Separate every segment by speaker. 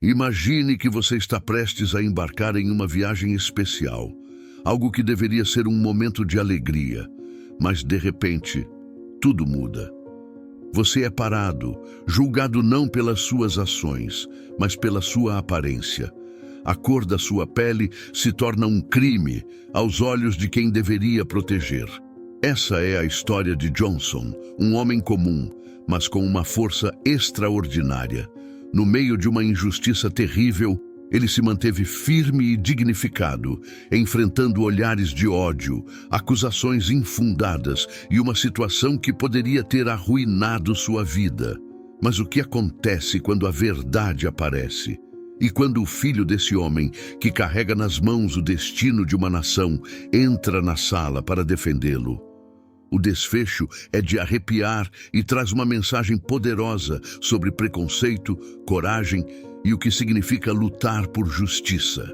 Speaker 1: Imagine que você está prestes a embarcar em uma viagem especial, algo que deveria ser um momento de alegria, mas de repente, tudo muda. Você é parado, julgado não pelas suas ações, mas pela sua aparência. A cor da sua pele se torna um crime aos olhos de quem deveria proteger. Essa é a história de Johnson, um homem comum, mas com uma força extraordinária. No meio de uma injustiça terrível, ele se manteve firme e dignificado, enfrentando olhares de ódio, acusações infundadas e uma situação que poderia ter arruinado sua vida. Mas o que acontece quando a verdade aparece? E quando o filho desse homem, que carrega nas mãos o destino de uma nação, entra na sala para defendê-lo? O desfecho é de arrepiar e traz uma mensagem poderosa sobre preconceito, coragem e o que significa lutar por justiça.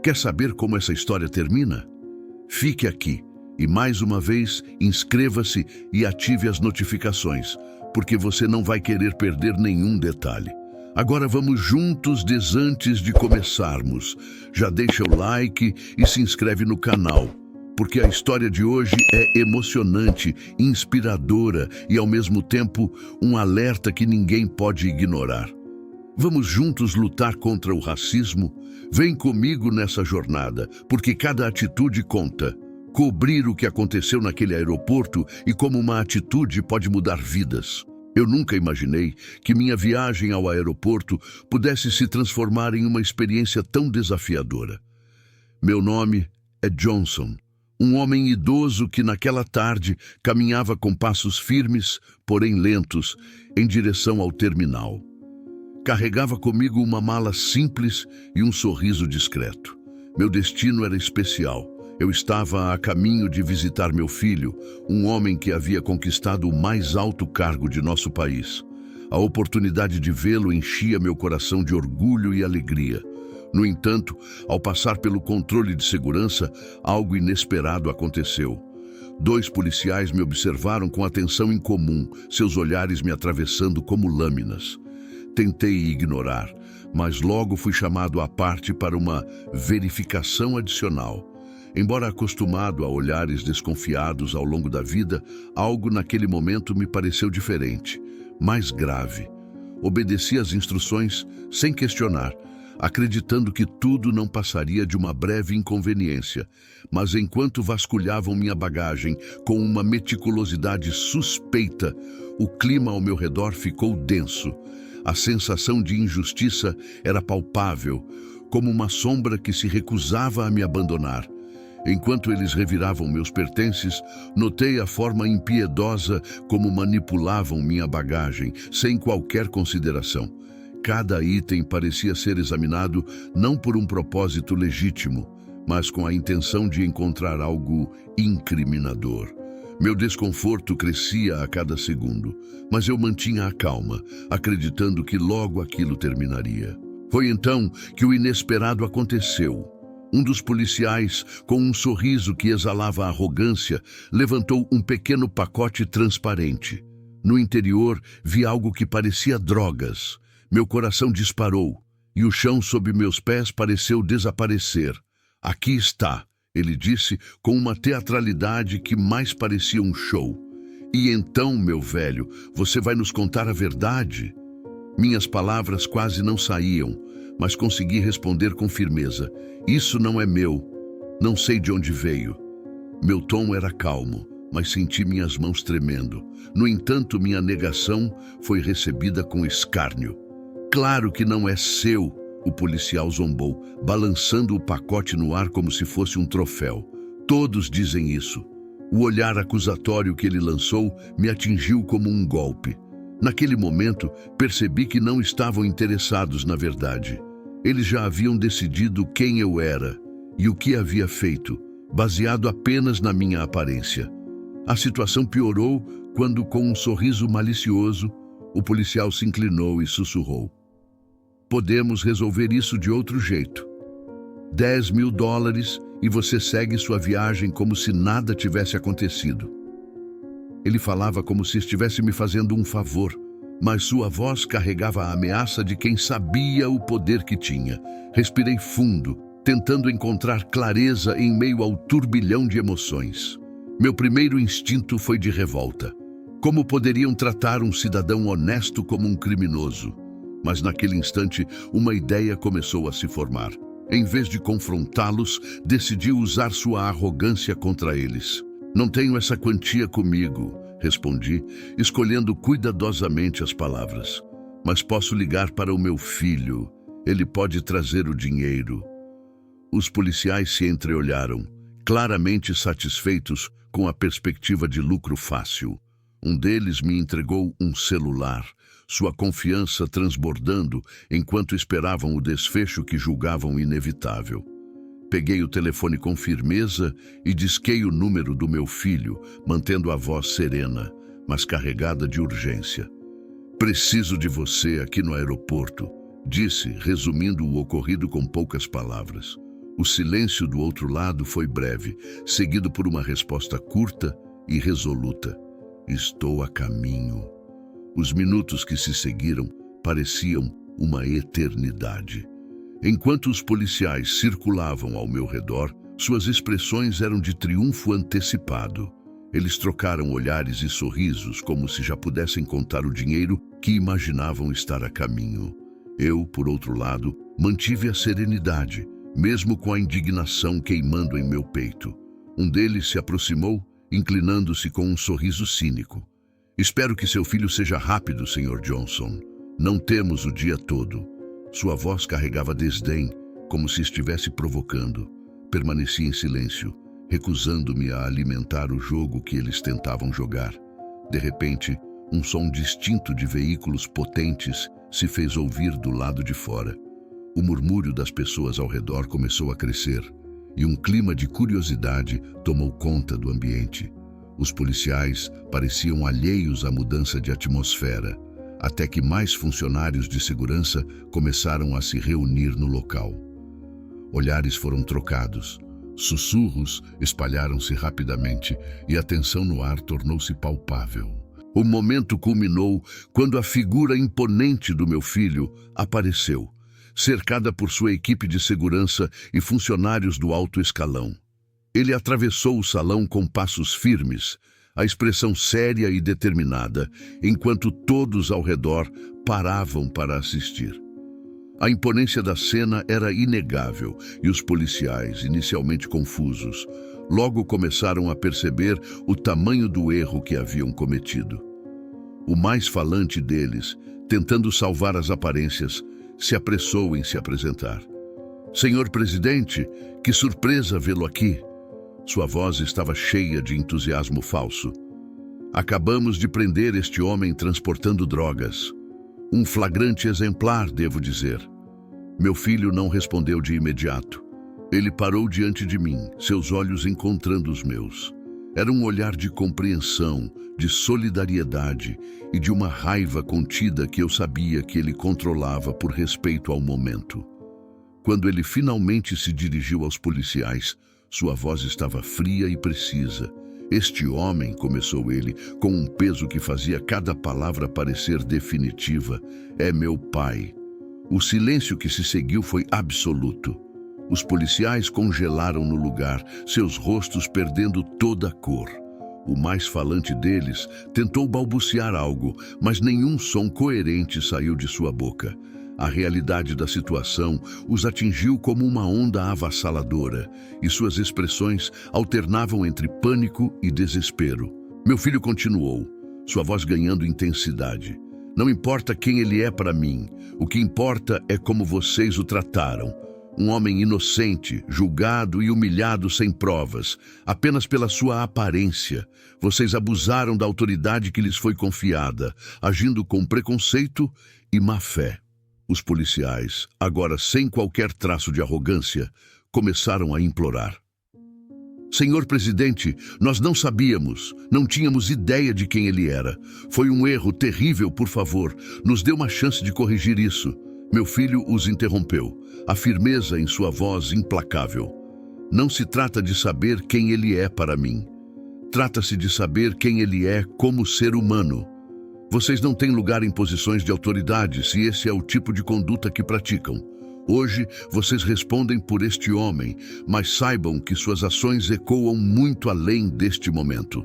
Speaker 1: Quer saber como essa história termina? Fique aqui e, mais uma vez, inscreva-se e ative as notificações, porque você não vai querer perder nenhum detalhe. Agora vamos juntos, antes de começarmos. Já deixa o like e se inscreve no canal, porque a história de hoje é emocionante, inspiradora e, ao mesmo tempo, um alerta que ninguém pode ignorar. Vamos juntos lutar contra o racismo? Vem comigo nessa jornada, porque cada atitude conta. Cobrir o que aconteceu naquele aeroporto e como uma atitude pode mudar vidas. Eu nunca imaginei que minha viagem ao aeroporto pudesse se transformar em uma experiência tão desafiadora. Meu nome é Johnson, um homem idoso que naquela tarde caminhava com passos firmes, porém lentos, em direção ao terminal. Carregava comigo uma mala simples e um sorriso discreto. Meu destino era especial. Eu estava a caminho de visitar meu filho, um homem que havia conquistado o mais alto cargo de nosso país. A oportunidade de vê-lo enchia meu coração de orgulho e alegria. No entanto, ao passar pelo controle de segurança, algo inesperado aconteceu. 2 policiais me observaram com atenção incomum, seus olhares me atravessando como lâminas. Tentei ignorar, mas logo fui chamado à parte para uma verificação adicional. Embora acostumado a olhares desconfiados ao longo da vida, algo naquele momento me pareceu diferente, mais grave. Obedeci às instruções sem questionar, acreditando que tudo não passaria de uma breve inconveniência. Mas enquanto vasculhavam minha bagagem com uma meticulosidade suspeita, o clima ao meu redor ficou denso. A sensação de injustiça era palpável, como uma sombra que se recusava a me abandonar. Enquanto eles reviravam meus pertences, notei a forma impiedosa como manipulavam minha bagagem, sem qualquer consideração. Cada item parecia ser examinado não por um propósito legítimo, mas com a intenção de encontrar algo incriminador. Meu desconforto crescia a cada segundo, mas eu mantinha a calma, acreditando que logo aquilo terminaria. Foi então que o inesperado aconteceu. Um dos policiais, com um sorriso que exalava arrogância, levantou um pequeno pacote transparente. No interior, vi algo que parecia drogas. Meu coração disparou e o chão sob meus pés pareceu desaparecer. Aqui está, ele disse com uma teatralidade que mais parecia um show. E então, meu velho, você vai nos contar a verdade? Minhas palavras quase não saíam, mas consegui responder com firmeza. Isso não é meu. Não sei de onde veio. Meu tom era calmo, mas senti minhas mãos tremendo. No entanto, minha negação foi recebida com escárnio. Claro que não é seu, o policial zombou, balançando o pacote no ar como se fosse um troféu. Todos dizem isso. O olhar acusatório que ele lançou me atingiu como um golpe. Naquele momento, percebi que não estavam interessados na verdade. Eles já haviam decidido quem eu era e o que havia feito, baseado apenas na minha aparência. A situação piorou quando, com um sorriso malicioso, o policial se inclinou e sussurrou: "Podemos resolver isso de outro jeito. $10.000 e você segue sua viagem como se nada tivesse acontecido." Ele falava como se estivesse me fazendo um favor, mas sua voz carregava a ameaça de quem sabia o poder que tinha. Respirei fundo, tentando encontrar clareza em meio ao turbilhão de emoções. Meu primeiro instinto foi de revolta. Como poderiam tratar um cidadão honesto como um criminoso? Mas naquele instante, uma ideia começou a se formar. Em vez de confrontá-los, decidi usar sua arrogância contra eles. Não tenho essa quantia comigo, respondi, escolhendo cuidadosamente as palavras. Mas posso ligar para o meu filho. Ele pode trazer o dinheiro. Os policiais se entreolharam, claramente satisfeitos com a perspectiva de lucro fácil. Um deles me entregou um celular, sua confiança transbordando enquanto esperavam o desfecho que julgavam inevitável. Peguei o telefone com firmeza e disquei o número do meu filho, mantendo a voz serena, mas carregada de urgência. "Preciso de você aqui no aeroporto", disse, resumindo o ocorrido com poucas palavras. O silêncio do outro lado foi breve, seguido por uma resposta curta e resoluta. "Estou a caminho." Os minutos que se seguiram pareciam uma eternidade. Enquanto os policiais circulavam ao meu redor, suas expressões eram de triunfo antecipado. Eles trocaram olhares e sorrisos como se já pudessem contar o dinheiro que imaginavam estar a caminho. Eu, por outro lado, mantive a serenidade, mesmo com a indignação queimando em meu peito. Um deles se aproximou, inclinando-se com um sorriso cínico. "Espero que seu filho seja rápido, Sr. Johnson. Não temos o dia todo." Sua voz carregava desdém, como se estivesse provocando. Permaneci em silêncio, recusando-me a alimentar o jogo que eles tentavam jogar. De repente, um som distinto de veículos potentes se fez ouvir do lado de fora. O murmúrio das pessoas ao redor começou a crescer, e um clima de curiosidade tomou conta do ambiente. Os policiais pareciam alheios à mudança de atmosfera, até que mais funcionários de segurança começaram a se reunir no local. Olhares foram trocados, sussurros espalharam-se rapidamente e a tensão no ar tornou-se palpável. O momento culminou quando a figura imponente do meu filho apareceu, cercada por sua equipe de segurança e funcionários do alto escalão. Ele atravessou o salão com passos firmes, a expressão séria e determinada, enquanto todos ao redor paravam para assistir. A imponência da cena era inegável e os policiais, inicialmente confusos, logo começaram a perceber o tamanho do erro que haviam cometido. O mais falante deles, tentando salvar as aparências, se apressou em se apresentar. "Senhor Presidente, que surpresa vê-lo aqui." Sua voz estava cheia de entusiasmo falso. "Acabamos de prender este homem transportando drogas. Um flagrante exemplar, devo dizer." Meu filho não respondeu de imediato. Ele parou diante de mim, seus olhos encontrando os meus. Era um olhar de compreensão, de solidariedade e de uma raiva contida que eu sabia que ele controlava por respeito ao momento. Quando ele finalmente se dirigiu aos policiais, sua voz estava fria e precisa. "Este homem", começou ele, com um peso que fazia cada palavra parecer definitiva, "é meu pai." O silêncio que se seguiu foi absoluto. Os policiais congelaram no lugar, seus rostos perdendo toda a cor. O mais falante deles tentou balbuciar algo, mas nenhum som coerente saiu de sua boca. A realidade da situação os atingiu como uma onda avassaladora, e suas expressões alternavam entre pânico e desespero. Meu filho continuou, sua voz ganhando intensidade. "Não importa quem ele é para mim, o que importa é como vocês o trataram. Um homem inocente, julgado e humilhado sem provas, apenas pela sua aparência. Vocês abusaram da autoridade que lhes foi confiada, agindo com preconceito e má fé." Os policiais, agora sem qualquer traço de arrogância, começaram a implorar. "Senhor Presidente, nós não sabíamos, não tínhamos ideia de quem ele era. Foi um erro terrível, por favor, nos dê uma chance de corrigir isso." Meu filho os interrompeu, a firmeza em sua voz implacável. "Não se trata de saber quem ele é para mim. Trata-se de saber quem ele é como ser humano." Vocês não têm lugar em posições de autoridade se esse é o tipo de conduta que praticam. Hoje, vocês respondem por este homem, mas saibam que suas ações ecoam muito além deste momento.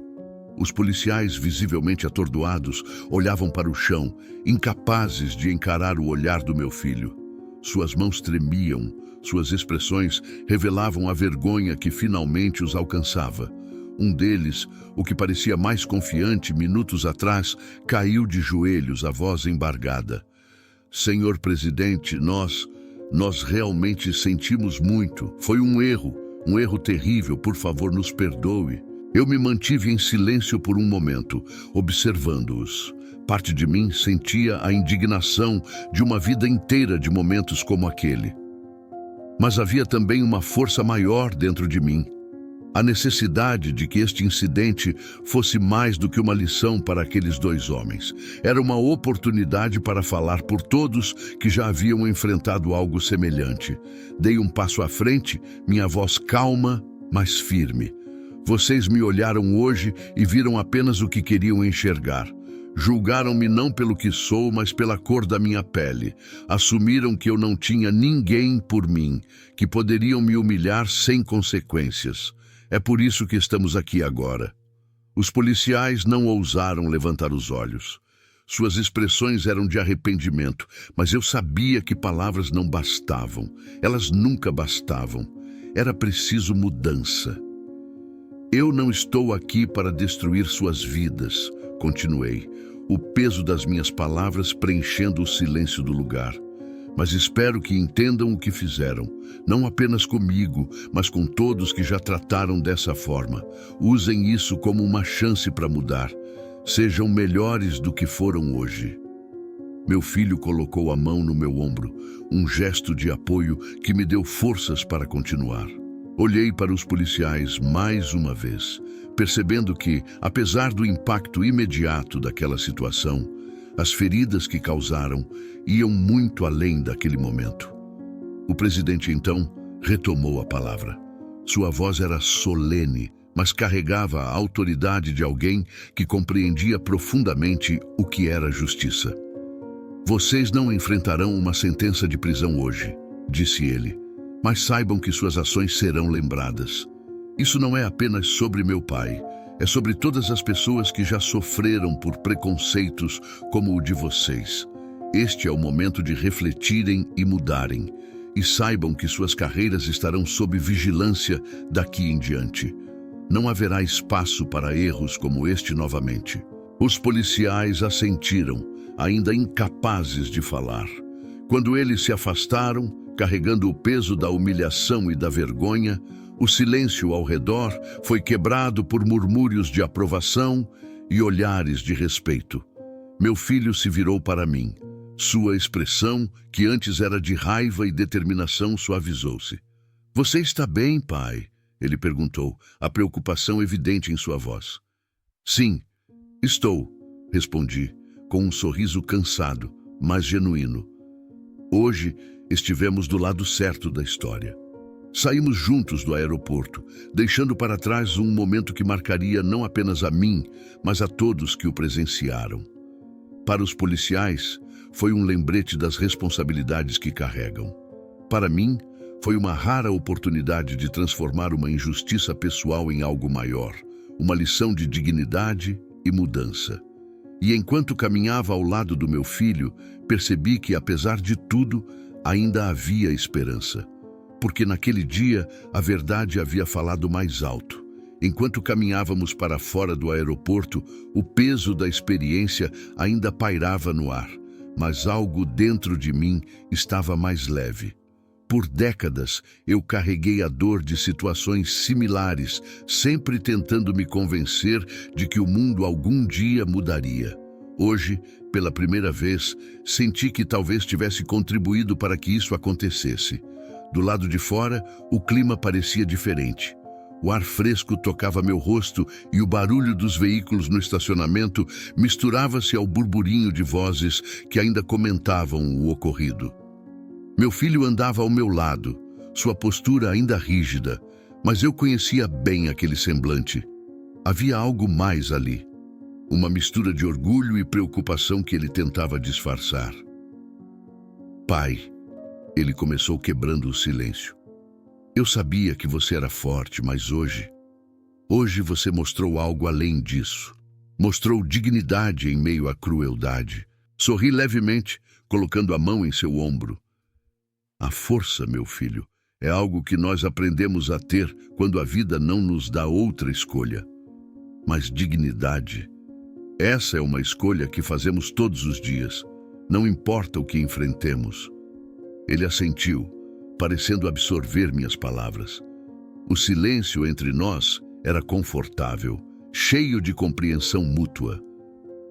Speaker 1: Os policiais, visivelmente atordoados, olhavam para o chão, incapazes de encarar o olhar do meu filho. Suas mãos tremiam, suas expressões revelavam a vergonha que finalmente os alcançava. Um deles, o que parecia mais confiante minutos atrás, caiu de joelhos, a voz embargada. Senhor presidente, nós realmente sentimos muito. Foi um erro terrível, por favor, nos perdoe. Eu me mantive em silêncio por um momento, observando-os. Parte de mim sentia a indignação de uma vida inteira de momentos como aquele. Mas havia também uma força maior dentro de mim. A necessidade de que este incidente fosse mais do que uma lição para aqueles dois homens. Era uma oportunidade para falar por todos que já haviam enfrentado algo semelhante. Dei um passo à frente, minha voz calma, mas firme. Vocês me olharam hoje e viram apenas o que queriam enxergar. Julgaram-me não pelo que sou, mas pela cor da minha pele. Assumiram que eu não tinha ninguém por mim, que poderiam me humilhar sem consequências. É por isso que estamos aqui agora. Os policiais não ousaram levantar os olhos. Suas expressões eram de arrependimento, mas eu sabia que palavras não bastavam. Elas nunca bastavam. Era preciso mudança. Eu não estou aqui para destruir suas vidas, continuei, o peso das minhas palavras preenchendo o silêncio do lugar. Mas espero que entendam o que fizeram, não apenas comigo, mas com todos que já trataram dessa forma. Usem isso como uma chance para mudar. Sejam melhores do que foram hoje. Meu filho colocou a mão no meu ombro, um gesto de apoio que me deu forças para continuar. Olhei para os policiais mais uma vez, percebendo que, apesar do impacto imediato daquela situação, as feridas que causaram iam muito além daquele momento. O presidente, então, retomou a palavra. Sua voz era solene, mas carregava a autoridade de alguém que compreendia profundamente o que era justiça. Vocês não enfrentarão uma sentença de prisão hoje, disse ele, mas saibam que suas ações serão lembradas. Isso não é apenas sobre meu pai, é sobre todas as pessoas que já sofreram por preconceitos como o de vocês. Este é o momento de refletirem e mudarem, e saibam que suas carreiras estarão sob vigilância daqui em diante. Não haverá espaço para erros como este novamente. Os policiais assentiram, ainda incapazes de falar. Quando eles se afastaram, carregando o peso da humilhação e da vergonha, o silêncio ao redor foi quebrado por murmúrios de aprovação e olhares de respeito. Meu filho se virou para mim. Sua expressão, que antes era de raiva e determinação, suavizou-se. Você está bem, pai? Ele perguntou, a preocupação evidente em sua voz. Sim, estou, respondi, com um sorriso cansado, mas genuíno. Hoje estivemos do lado certo da história. Saímos juntos do aeroporto, deixando para trás um momento que marcaria não apenas a mim, mas a todos que o presenciaram. Para os policiais, foi um lembrete das responsabilidades que carregam. Para mim, foi uma rara oportunidade de transformar uma injustiça pessoal em algo maior, uma lição de dignidade e mudança. E enquanto caminhava ao lado do meu filho, percebi que, apesar de tudo, ainda havia esperança. Porque naquele dia a verdade havia falado mais alto. Enquanto caminhávamos para fora do aeroporto, o peso da experiência ainda pairava no ar, mas algo dentro de mim estava mais leve. Por décadas, eu carreguei a dor de situações similares, sempre tentando me convencer de que o mundo algum dia mudaria. Hoje, pela primeira vez, senti que talvez tivesse contribuído para que isso acontecesse. Do lado de fora, o clima parecia diferente. O ar fresco tocava meu rosto e o barulho dos veículos no estacionamento misturava-se ao burburinho de vozes que ainda comentavam o ocorrido. Meu filho andava ao meu lado, sua postura ainda rígida, mas eu conhecia bem aquele semblante. Havia algo mais ali. uma mistura de orgulho e preocupação que ele tentava disfarçar. Pai, ele começou quebrando o silêncio. Eu sabia que você era forte, mas hoje você mostrou algo além disso. Mostrou dignidade em meio à crueldade. Sorri levemente, colocando a mão em seu ombro. A força, meu filho, é algo que nós aprendemos a ter quando a vida não nos dá outra escolha. Mas dignidade, essa é uma escolha que fazemos todos os dias, não importa o que enfrentemos. Ele assentiu, parecendo absorver minhas palavras. O silêncio entre nós era confortável, cheio de compreensão mútua.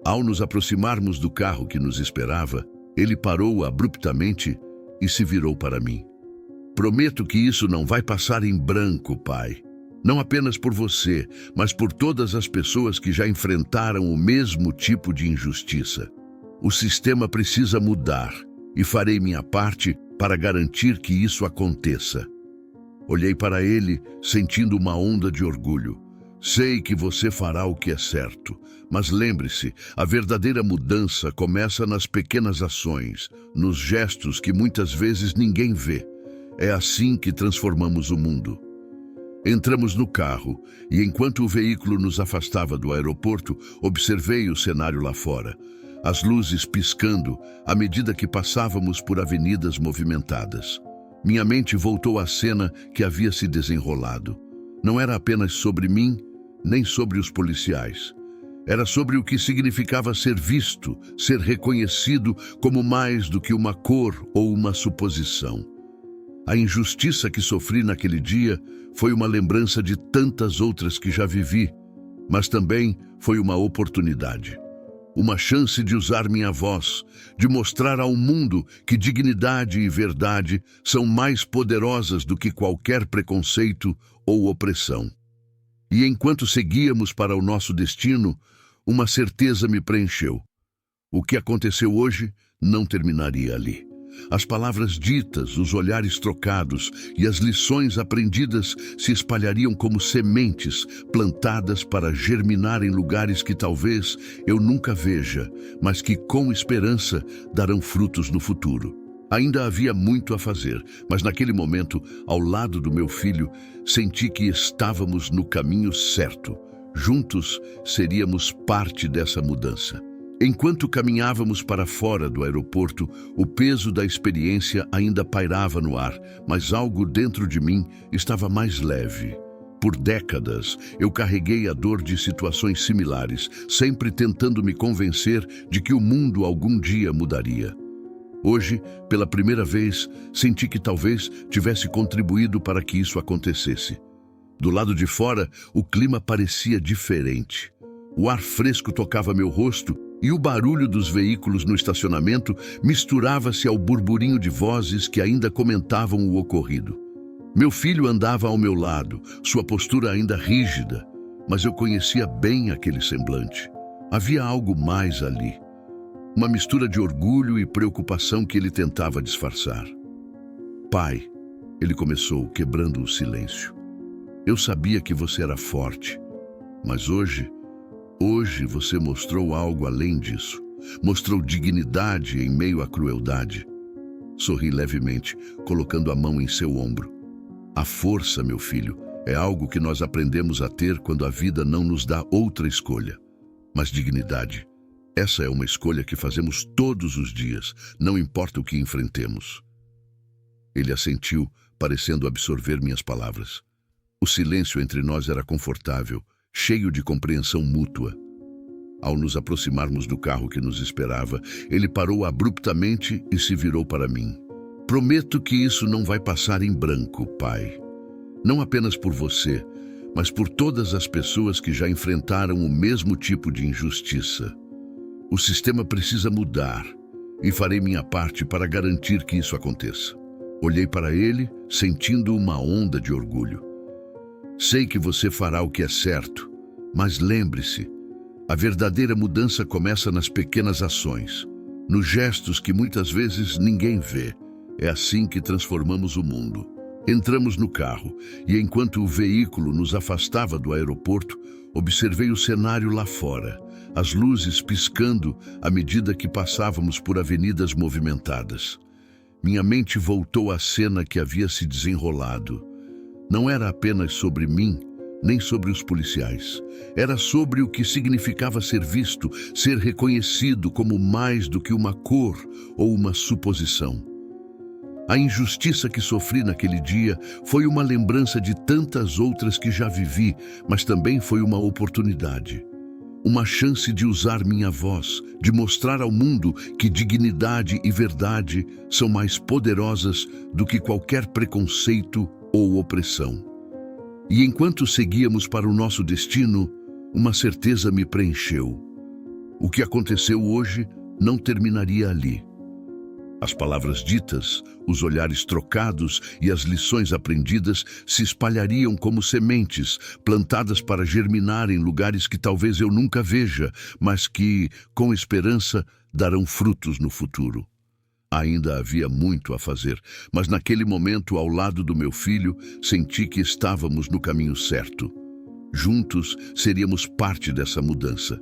Speaker 1: Ao nos aproximarmos do carro que nos esperava, ele parou abruptamente e se virou para mim. Prometo que isso não vai passar em branco, pai. Não apenas por você, mas por todas as pessoas que já enfrentaram o mesmo tipo de injustiça. O sistema precisa mudar e farei minha parte para garantir que isso aconteça. Olhei para ele, sentindo uma onda de orgulho. Sei que você fará o que é certo, mas lembre-se, a verdadeira mudança começa nas pequenas ações, nos gestos que muitas vezes ninguém vê. É assim que transformamos o mundo. Entramos no carro e, enquanto o veículo nos afastava do aeroporto, observei o cenário lá fora. As luzes piscando à medida que passávamos por avenidas movimentadas. Minha mente voltou à cena que havia se desenrolado. Não era apenas sobre mim, nem sobre os policiais. Era sobre o que significava ser visto, ser reconhecido como mais do que uma cor ou uma suposição. A injustiça que sofri naquele dia foi uma lembrança de tantas outras que já vivi, mas também foi uma oportunidade. Uma chance de usar minha voz, de mostrar ao mundo que dignidade e verdade são mais poderosas do que qualquer preconceito ou opressão. E enquanto seguíamos para o nosso destino, uma certeza me preencheu. O que aconteceu hoje não terminaria ali. As palavras ditas, os olhares trocados e as lições aprendidas se espalhariam como sementes plantadas para germinar em lugares que talvez eu nunca veja, mas que com esperança darão frutos no futuro. Ainda havia muito a fazer, mas naquele momento, ao lado do meu filho, senti que estávamos no caminho certo. Juntos seríamos parte dessa mudança. Enquanto caminhávamos para fora do aeroporto, o peso da experiência ainda pairava no ar, mas algo dentro de mim estava mais leve. Por décadas, eu carreguei a dor de situações similares, sempre tentando me convencer de que o mundo algum dia mudaria. Hoje, pela primeira vez, senti que talvez tivesse contribuído para que isso acontecesse. Do lado de fora, o clima parecia diferente. O ar fresco tocava meu rosto e o barulho dos veículos no estacionamento misturava-se ao burburinho de vozes que ainda comentavam o ocorrido. Meu filho andava ao meu lado, sua postura ainda rígida, mas eu conhecia bem aquele semblante. Havia algo mais ali. Uma mistura de orgulho e preocupação que ele tentava disfarçar. Pai, ele começou, quebrando o silêncio. Eu sabia que você era forte, mas hoje você mostrou algo além disso. Mostrou dignidade em meio à crueldade. Sorri levemente, colocando a mão em seu ombro. A força, meu filho, é algo que nós aprendemos a ter quando a vida não nos dá outra escolha. Mas dignidade, essa é uma escolha que fazemos todos os dias, não importa o que enfrentemos. Ele assentiu, parecendo absorver minhas palavras. O silêncio entre nós era confortável, cheio de compreensão mútua. Ao nos aproximarmos do carro que nos esperava, ele parou abruptamente e se virou para mim. Prometo que isso não vai passar em branco, pai. Não apenas por você, mas por todas as pessoas que já enfrentaram o mesmo tipo de injustiça. O sistema precisa mudar e farei minha parte para garantir que isso aconteça. Olhei para ele, sentindo uma onda de orgulho. Sei que você fará o que é certo, mas lembre-se, a verdadeira mudança começa nas pequenas ações, nos gestos que muitas vezes ninguém vê. É assim que transformamos o mundo. Entramos no carro e, enquanto o veículo nos afastava do aeroporto, observei o cenário lá fora. as luzes piscando à medida que passávamos por avenidas movimentadas. Minha mente voltou à cena que havia se desenrolado. Não era apenas sobre mim, nem sobre os policiais. Era sobre o que significava ser visto, ser reconhecido como mais do que uma cor ou uma suposição. A injustiça que sofri naquele dia foi uma lembrança de tantas outras que já vivi, mas também foi uma oportunidade. Uma chance de usar minha voz, de mostrar ao mundo que dignidade e verdade são mais poderosas do que qualquer preconceito ou opressão. E enquanto seguíamos para o nosso destino, uma certeza me preencheu. O que aconteceu hoje não terminaria ali. As palavras ditas, os olhares trocados e as lições aprendidas se espalhariam como sementes, plantadas para germinar em lugares que talvez eu nunca veja, mas que, com esperança, darão frutos no futuro. Ainda havia muito a fazer, mas naquele momento, ao lado do meu filho, senti que estávamos no caminho certo. Juntos, seríamos parte dessa mudança.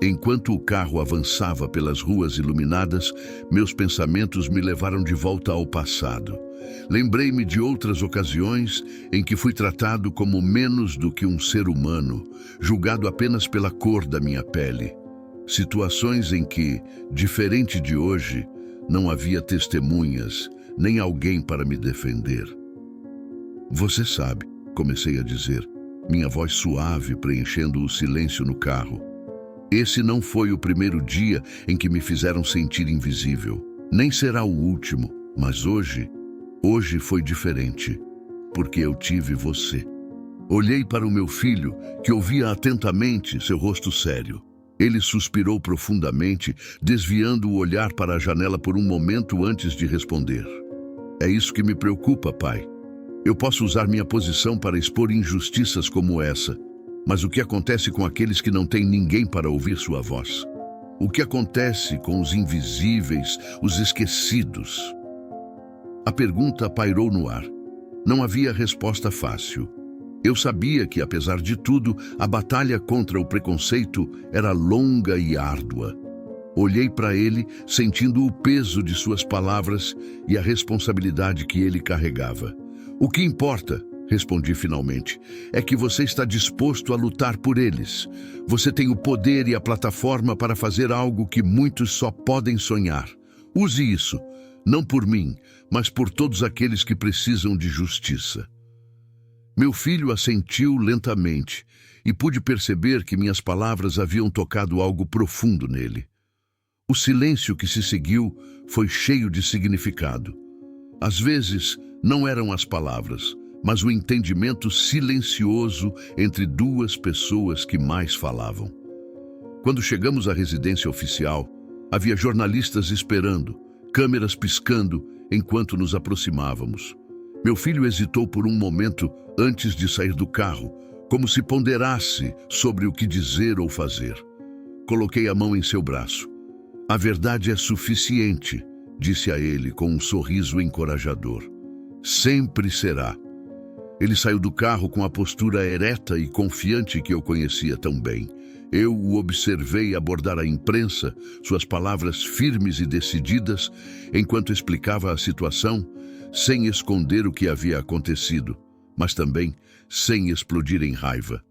Speaker 1: Enquanto o carro avançava pelas ruas iluminadas, meus pensamentos me levaram de volta ao passado. Lembrei-me de outras ocasiões em que fui tratado como menos do que um ser humano, julgado apenas pela cor da minha pele. Situações em que, diferente de hoje, não havia testemunhas, nem alguém para me defender. Você sabe, comecei a dizer, minha voz suave preenchendo o silêncio no carro. Esse não foi o primeiro dia em que me fizeram sentir invisível. Nem será o último, mas hoje foi diferente, porque eu tive você. Olhei para o meu filho, que ouvia atentamente, seu rosto sério. Ele suspirou profundamente, desviando o olhar para a janela por um momento antes de responder. É isso que me preocupa, pai. Eu posso usar minha posição para expor injustiças como essa, mas o que acontece com aqueles que não têm ninguém para ouvir sua voz? O que acontece com os invisíveis, os esquecidos? A pergunta pairou no ar. Não havia resposta fácil. Eu sabia que, apesar de tudo, a batalha contra o preconceito era longa e árdua. Olhei para ele, sentindo o peso de suas palavras e a responsabilidade que ele carregava. O que importa, respondi finalmente, é que você está disposto a lutar por eles. Você tem o poder e a plataforma para fazer algo que muitos só podem sonhar. Use isso, não por mim, mas por todos aqueles que precisam de justiça. Meu filho assentiu lentamente e pude perceber que minhas palavras haviam tocado algo profundo nele. O silêncio que se seguiu foi cheio de significado. Às vezes, não eram as palavras, mas o entendimento silencioso entre duas pessoas que mais falavam. Quando chegamos à residência oficial, havia jornalistas esperando, câmeras piscando enquanto nos aproximávamos. Meu filho hesitou por um momento antes de sair do carro, como se ponderasse sobre o que dizer ou fazer. Coloquei a mão em seu braço. A verdade é suficiente, disse a ele com um sorriso encorajador. Sempre será. Ele saiu do carro com a postura ereta e confiante que eu conhecia tão bem. Eu o observei abordar a imprensa, suas palavras firmes e decididas, enquanto explicava a situação, sem esconder o que havia acontecido, mas também sem explodir em raiva.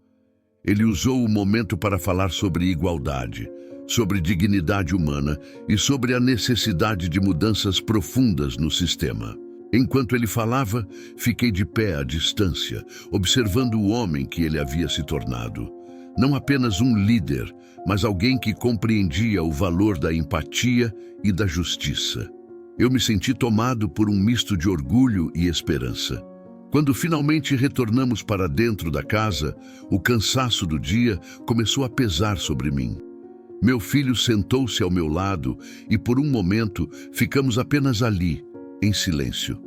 Speaker 1: Ele usou o momento para falar sobre igualdade, sobre dignidade humana e sobre a necessidade de mudanças profundas no sistema. Enquanto ele falava, fiquei de pé à distância, observando o homem que ele havia se tornado. Não apenas um líder, mas alguém que compreendia o valor da empatia e da justiça. Eu me senti tomado por um misto de orgulho e esperança. Quando finalmente retornamos para dentro da casa, o cansaço do dia começou a pesar sobre mim. Meu filho sentou-se ao meu lado e, por um momento, ficamos apenas ali, em silêncio.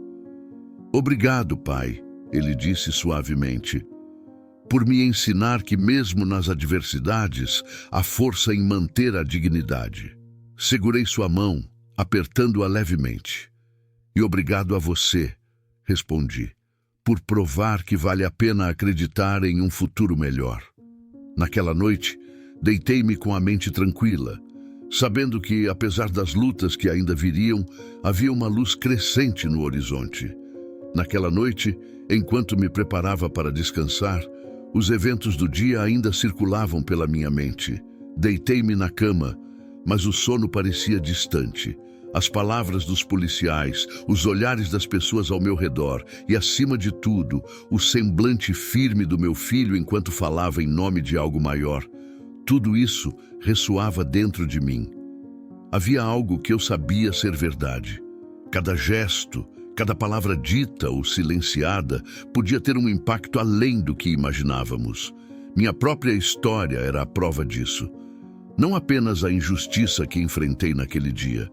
Speaker 1: Obrigado, pai, ele disse suavemente, por me ensinar que mesmo nas adversidades, há força em manter a dignidade. Segurei sua mão, apertando-a levemente. E obrigado a você, respondi, por provar que vale a pena acreditar em um futuro melhor. Naquela noite, Deitei-me com a mente tranquila, sabendo que, apesar das lutas que ainda viriam, havia uma luz crescente no horizonte. Naquela noite, enquanto me preparava para descansar, os eventos do dia ainda circulavam pela minha mente. Deitei-me na cama, mas o sono parecia distante. As palavras dos policiais, os olhares das pessoas ao meu redor e, acima de tudo, o semblante firme do meu filho enquanto falava em nome de algo maior. Tudo isso ressoava dentro de mim. Havia algo que eu sabia ser verdade. Cada gesto, cada palavra dita ou silenciada podia ter um impacto além do que imaginávamos. Minha própria história era a prova disso. Não apenas a injustiça que enfrentei naquele dia,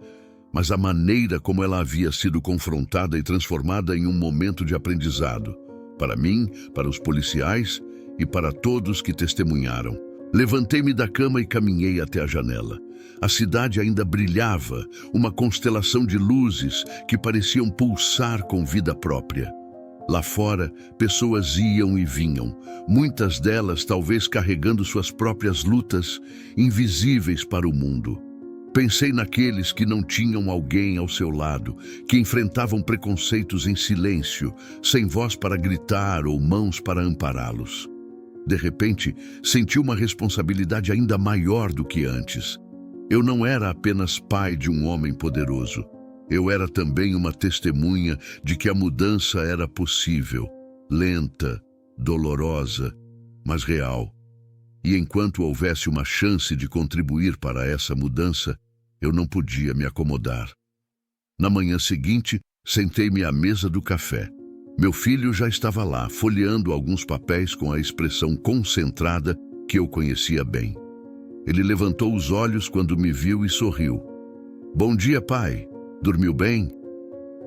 Speaker 1: mas a maneira como ela havia sido confrontada e transformada em um momento de aprendizado, para mim, para os policiais e para todos que testemunharam. Levantei-me da cama e caminhei até a janela. A cidade ainda brilhava, uma constelação de luzes que pareciam pulsar com vida própria. Lá fora, pessoas iam e vinham, muitas delas talvez carregando suas próprias lutas, invisíveis para o mundo. Pensei naqueles que não tinham alguém ao seu lado, que enfrentavam preconceitos em silêncio, sem voz para gritar ou mãos para ampará-los. De repente, senti uma responsabilidade ainda maior do que antes. Eu não era apenas pai de um homem poderoso. Eu era também uma testemunha de que a mudança era possível, lenta, dolorosa, mas real. E enquanto houvesse uma chance de contribuir para essa mudança, eu não podia me acomodar. Na manhã seguinte, sentei-me à mesa do café. Meu filho já estava lá, folheando alguns papéis com a expressão concentrada que eu conhecia bem. Ele levantou os olhos quando me viu e sorriu. "Bom dia, pai. Dormiu bem?"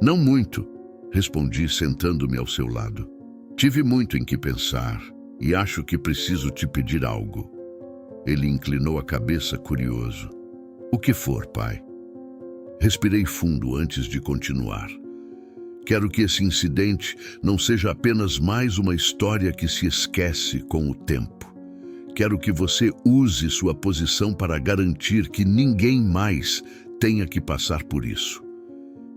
Speaker 1: "Não muito", respondi sentando-me ao seu lado. "Tive muito em que pensar e acho que preciso te pedir algo." Ele inclinou a cabeça, curioso. "O que for, pai?" Respirei fundo antes de continuar. Quero que esse incidente não seja apenas mais uma história que se esquece com o tempo. Quero que você use sua posição para garantir que ninguém mais tenha que passar por isso.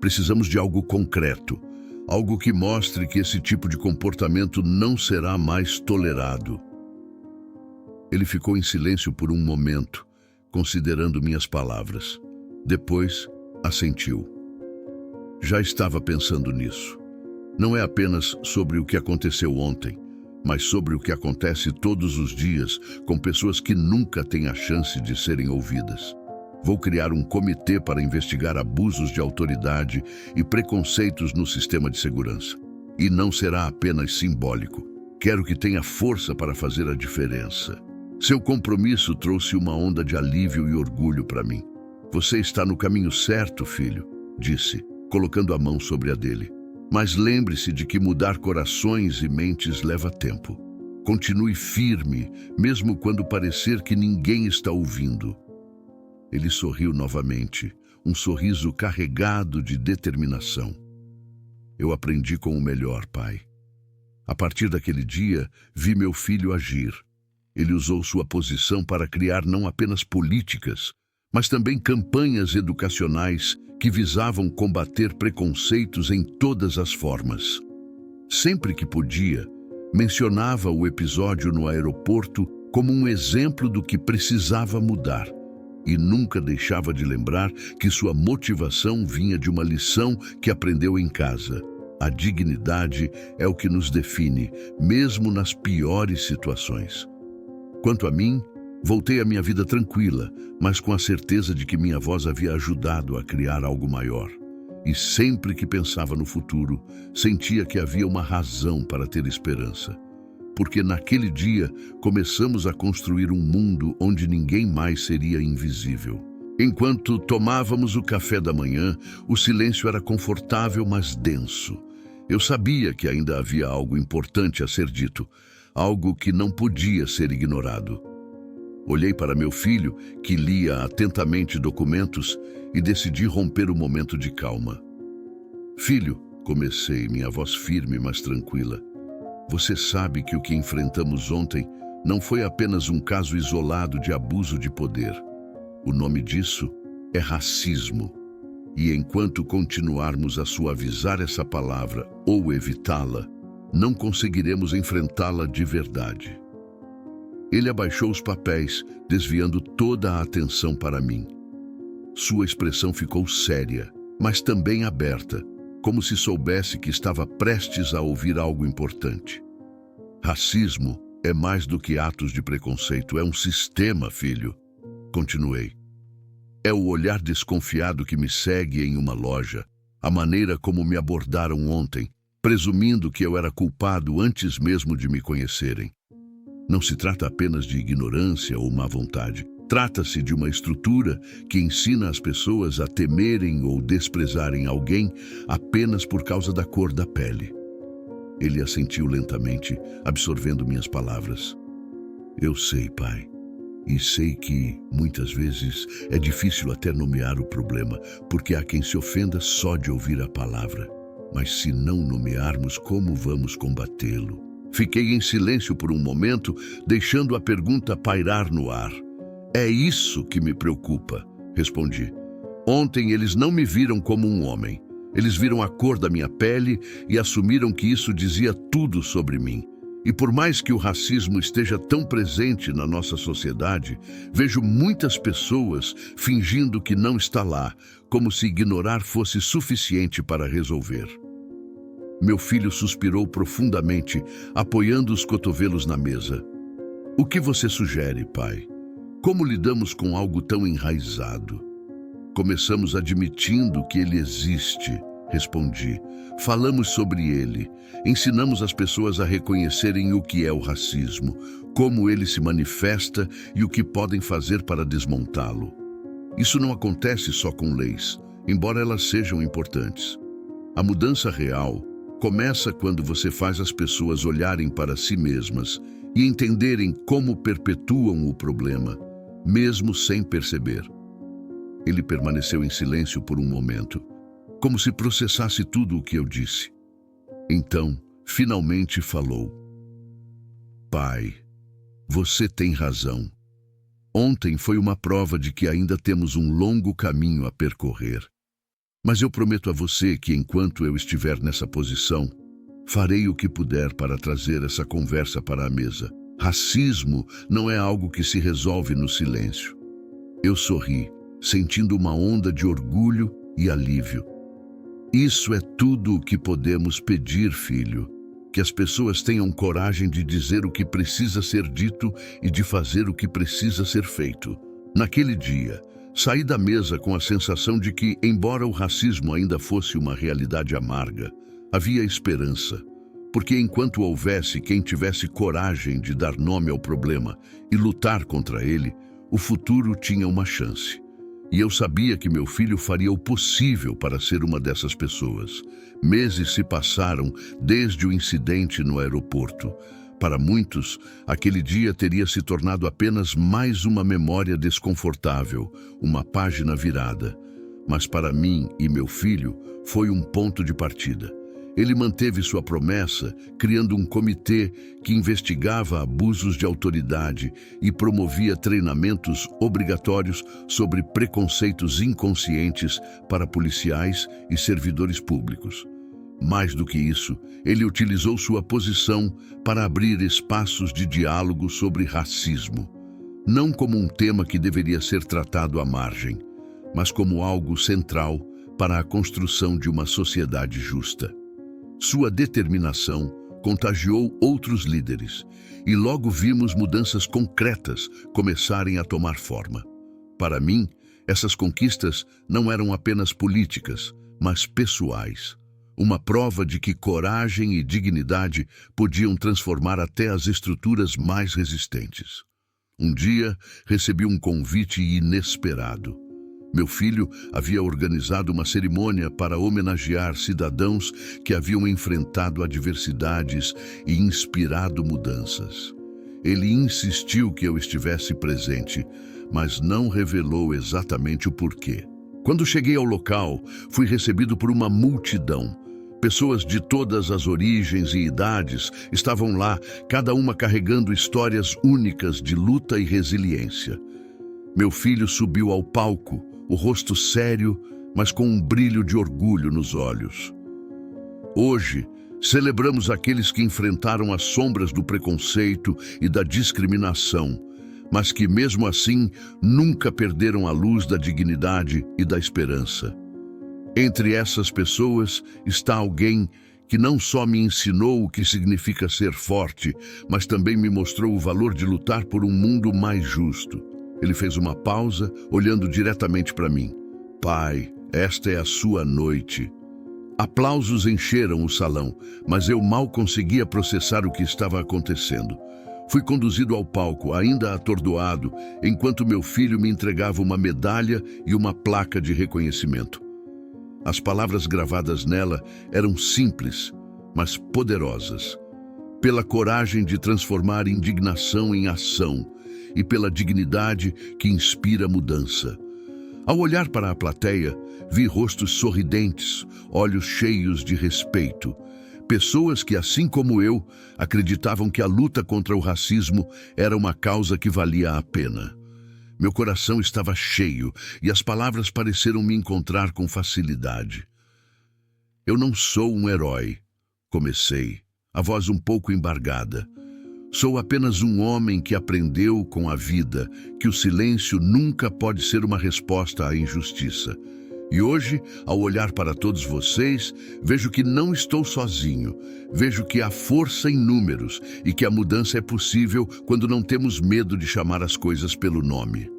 Speaker 1: Precisamos de algo concreto, algo que mostre que esse tipo de comportamento não será mais tolerado. Ele ficou em silêncio por um momento, considerando minhas palavras. Depois, assentiu. Já estava pensando nisso. Não é apenas sobre o que aconteceu ontem, mas sobre o que acontece todos os dias com pessoas que nunca têm a chance de serem ouvidas. Vou criar um comitê para investigar abusos de autoridade e preconceitos no sistema de segurança. E não será apenas simbólico. Quero que tenha força para fazer a diferença. Seu compromisso trouxe uma onda de alívio e orgulho para mim. "Você está no caminho certo, filho", disse, colocando a mão sobre a dele. "Mas lembre-se de que mudar corações e mentes leva tempo. Continue firme, mesmo quando parecer que ninguém está ouvindo." Ele sorriu novamente, um sorriso carregado de determinação. "Eu aprendi com o melhor, pai." A partir daquele dia, vi meu filho agir. Ele usou sua posição para criar não apenas políticas, mas também campanhas educacionais que visavam combater preconceitos em todas as formas. Sempre que podia, mencionava o episódio no aeroporto como um exemplo do que precisava mudar, e nunca deixava de lembrar que sua motivação vinha de uma lição que aprendeu em casa. A dignidade é o que nos define, mesmo nas piores situações. Quanto a mim, voltei à minha vida tranquila, mas com a certeza de que minha voz havia ajudado a criar algo maior. E sempre que pensava no futuro, sentia que havia uma razão para ter esperança. Porque naquele dia começamos a construir um mundo onde ninguém mais seria invisível. Enquanto tomávamos o café da manhã, o silêncio era confortável, mas denso. Eu sabia que ainda havia algo importante a ser dito, algo que não podia ser ignorado. Olhei para meu filho, que lia atentamente documentos, e decidi romper o momento de calma. "Filho", comecei, minha voz firme, mas tranquila, "você sabe que o que enfrentamos ontem não foi apenas um caso isolado de abuso de poder. O nome disso é racismo. E enquanto continuarmos a suavizar essa palavra ou evitá-la, não conseguiremos enfrentá-la de verdade. Ele abaixou os papéis, desviando toda a atenção para mim. Sua expressão ficou séria, mas também aberta, como se soubesse que estava prestes a ouvir algo importante. Racismo é mais do que atos de preconceito, é um sistema, filho. Continuei. É o olhar desconfiado que me segue em uma loja, a maneira como me abordaram ontem, presumindo que eu era culpado antes mesmo de me conhecerem. Não se trata apenas de ignorância ou má vontade. Trata-se de uma estrutura que ensina as pessoas a temerem ou desprezarem alguém apenas por causa da cor da pele. Ele assentiu lentamente, absorvendo minhas palavras. Eu sei, pai. E sei que, muitas vezes, é difícil até nomear o problema, porque há quem se ofenda só de ouvir a palavra. Mas se não nomearmos, como vamos combatê-lo? Fiquei em silêncio por um momento, deixando a pergunta pairar no ar. É isso que me preocupa, respondi. Ontem eles não me viram como um homem. Eles viram a cor da minha pele e assumiram que isso dizia tudo sobre mim. E por mais que o racismo esteja tão presente na nossa sociedade, vejo muitas pessoas fingindo que não está lá, como se ignorar fosse suficiente para resolver. Meu filho suspirou profundamente, apoiando os cotovelos na mesa. O que você sugere, pai? Como lidamos com algo tão enraizado? Começamos admitindo que ele existe, respondi. Falamos sobre ele. Ensinamos as pessoas a reconhecerem o que é o racismo, como ele se manifesta e o que podem fazer para desmontá-lo. Isso não acontece só com leis, embora elas sejam importantes. A mudança real começa quando você faz as pessoas olharem para si mesmas e entenderem como perpetuam o problema, mesmo sem perceber. Ele permaneceu em silêncio por um momento, como se processasse tudo o que eu disse. Então, finalmente falou. Pai, você tem razão. Ontem foi uma prova de que ainda temos um longo caminho a percorrer. Mas eu prometo a você que enquanto eu estiver nessa posição, farei o que puder para trazer essa conversa para a mesa. Racismo não é algo que se resolve no silêncio. Eu sorri, sentindo uma onda de orgulho e alívio. Isso é tudo o que podemos pedir, filho. Que as pessoas tenham coragem de dizer o que precisa ser dito e de fazer o que precisa ser feito. Naquele dia, saí da mesa com a sensação de que, embora o racismo ainda fosse uma realidade amarga, havia esperança. Porque enquanto houvesse quem tivesse coragem de dar nome ao problema e lutar contra ele, o futuro tinha uma chance. E eu sabia que meu filho faria o possível para ser uma dessas pessoas. Meses se passaram desde o incidente no aeroporto. Para muitos, aquele dia teria se tornado apenas mais uma memória desconfortável, uma página virada. Mas para mim e meu filho, foi um ponto de partida. Ele manteve sua promessa, criando um comitê que investigava abusos de autoridade e promovia treinamentos obrigatórios sobre preconceitos inconscientes para policiais e servidores públicos. Mais do que isso, ele utilizou sua posição para abrir espaços de diálogo sobre racismo, não como um tema que deveria ser tratado à margem, mas como algo central para a construção de uma sociedade justa. Sua determinação contagiou outros líderes e logo vimos mudanças concretas começarem a tomar forma. Para mim, essas conquistas não eram apenas políticas, mas pessoais. Uma prova de que coragem e dignidade podiam transformar até as estruturas mais resistentes. Um dia, recebi um convite inesperado. Meu filho havia organizado uma cerimônia para homenagear cidadãos que haviam enfrentado adversidades e inspirado mudanças. Ele insistiu que eu estivesse presente, mas não revelou exatamente o porquê. Quando cheguei ao local, fui recebido por uma multidão. Pessoas de todas as origens e idades estavam lá, cada uma carregando histórias únicas de luta e resiliência. Meu filho subiu ao palco, o rosto sério, mas com um brilho de orgulho nos olhos. Hoje, celebramos aqueles que enfrentaram as sombras do preconceito e da discriminação, mas que, mesmo assim, nunca perderam a luz da dignidade e da esperança. Entre essas pessoas está alguém que não só me ensinou o que significa ser forte, mas também me mostrou o valor de lutar por um mundo mais justo. Ele fez uma pausa, olhando diretamente para mim. Pai, esta é a sua noite. Aplausos encheram o salão, mas eu mal conseguia processar o que estava acontecendo. Fui conduzido ao palco, ainda atordoado, enquanto meu filho me entregava uma medalha e uma placa de reconhecimento. As palavras gravadas nela eram simples, mas poderosas. Pela coragem de transformar indignação em ação e pela dignidade que inspira mudança. Ao olhar para a plateia, vi rostos sorridentes, olhos cheios de respeito. Pessoas que, assim como eu, acreditavam que a luta contra o racismo era uma causa que valia a pena. Meu coração estava cheio e as palavras pareceram me encontrar com facilidade. Eu não sou um herói, comecei, a voz um pouco embargada. Sou apenas um homem que aprendeu com a vida que o silêncio nunca pode ser uma resposta à injustiça. E hoje, ao olhar para todos vocês, vejo que não estou sozinho. Vejo que há força em números e que a mudança é possível quando não temos medo de chamar as coisas pelo nome.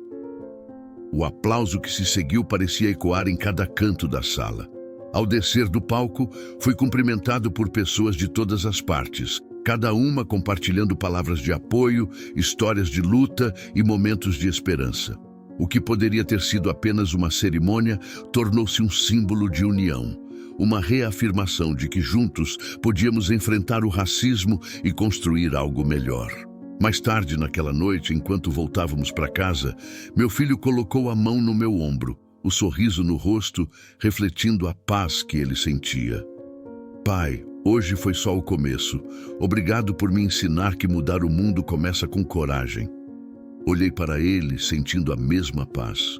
Speaker 1: O aplauso que se seguiu parecia ecoar em cada canto da sala. Ao descer do palco, fui cumprimentado por pessoas de todas as partes, cada uma compartilhando palavras de apoio, histórias de luta e momentos de esperança. O que poderia ter sido apenas uma cerimônia tornou-se um símbolo de união, uma reafirmação de que juntos podíamos enfrentar o racismo e construir algo melhor. Mais tarde naquela noite, enquanto voltávamos para casa, meu filho colocou a mão no meu ombro, o sorriso no rosto, refletindo a paz que ele sentia. Pai, hoje foi só o começo. Obrigado por me ensinar que mudar o mundo começa com coragem. Olhei para ele, sentindo a mesma paz.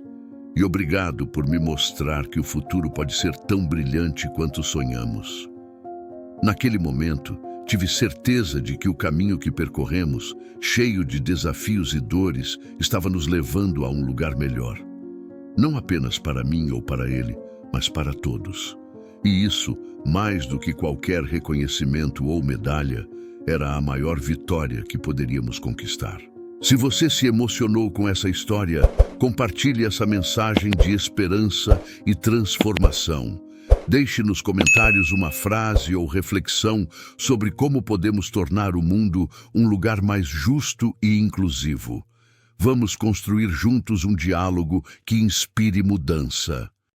Speaker 1: E obrigado por me mostrar que o futuro pode ser tão brilhante quanto sonhamos. Naquele momento, tive certeza de que o caminho que percorremos, cheio de desafios e dores, estava nos levando a um lugar melhor. Não apenas para mim ou para ele, mas para todos. E isso, mais do que qualquer reconhecimento ou medalha, era a maior vitória que poderíamos conquistar. Se você se emocionou com essa história, compartilhe essa mensagem de esperança e transformação. Deixe nos comentários uma frase ou reflexão sobre como podemos tornar o mundo um lugar mais justo e inclusivo. Vamos construir juntos um diálogo que inspire mudança.